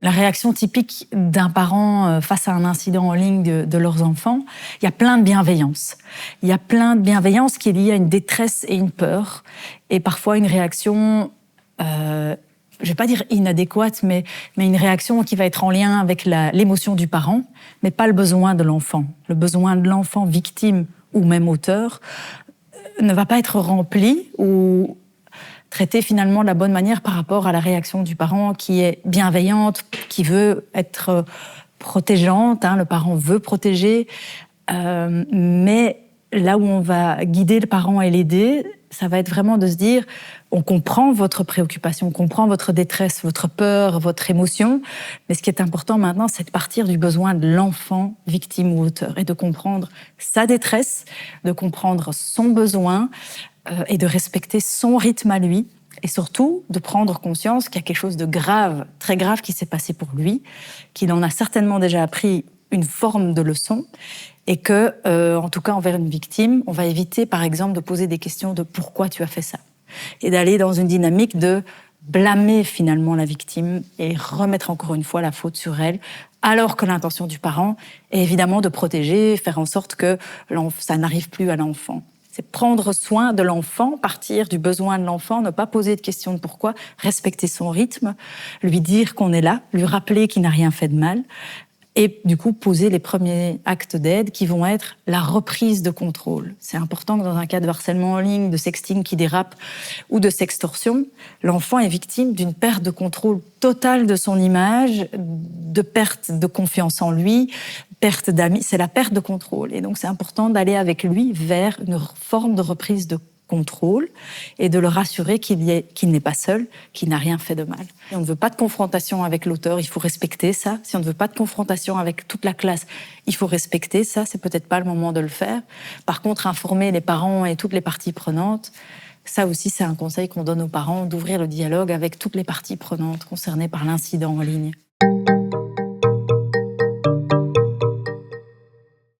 La réaction typique d'un parent face à un incident en ligne de leurs enfants, il y a plein de bienveillance. Il y a plein de bienveillance qui est liée à une détresse et une peur, et parfois une réaction, je ne vais pas dire inadéquate, mais une réaction qui va être en lien avec l'émotion du parent, mais pas le besoin de l'enfant. Le besoin de l'enfant victime ou même auteur ne va pas être rempli ou traité finalement de la bonne manière par rapport à la réaction du parent qui est bienveillante, qui veut être protégeante, le parent veut protéger, mais là où on va guider le parent et l'aider, ça va être vraiment de se dire, on comprend votre préoccupation, on comprend votre détresse, votre peur, votre émotion, mais ce qui est important maintenant, c'est de partir du besoin de l'enfant, victime ou auteur, et de comprendre sa détresse, de comprendre son besoin, et de respecter son rythme à lui, et surtout de prendre conscience qu'il y a quelque chose de grave, très grave qui s'est passé pour lui, qu'il en a certainement déjà appris une forme de leçon, et que, en tout cas envers une victime, on va éviter par exemple de poser des questions de pourquoi tu as fait ça, et d'aller dans une dynamique de blâmer finalement la victime et remettre encore une fois la faute sur elle, alors que l'intention du parent est évidemment de protéger, faire en sorte que ça n'arrive plus à l'enfant. C'est prendre soin de l'enfant, partir du besoin de l'enfant, ne pas poser de questions de pourquoi, respecter son rythme, lui dire qu'on est là, lui rappeler qu'il n'a rien fait de mal, et du coup poser les premiers actes d'aide qui vont être la reprise de contrôle. C'est important que dans un cas de harcèlement en ligne, de sexting qui dérape ou de sextorsion, l'enfant est victime d'une perte de contrôle totale de son image, de perte de confiance en lui, perte d'amis, c'est la perte de contrôle. Et donc c'est important d'aller avec lui vers une forme de reprise de contrôle et de le rassurer qu'il n'est pas seul, qu'il n'a rien fait de mal. Si on ne veut pas de confrontation avec l'auteur, il faut respecter ça. Si on ne veut pas de confrontation avec toute la classe, il faut respecter ça. C'est peut-être pas le moment de le faire. Par contre, informer les parents et toutes les parties prenantes, ça aussi c'est un conseil qu'on donne aux parents, d'ouvrir le dialogue avec toutes les parties prenantes concernées par l'incident en ligne.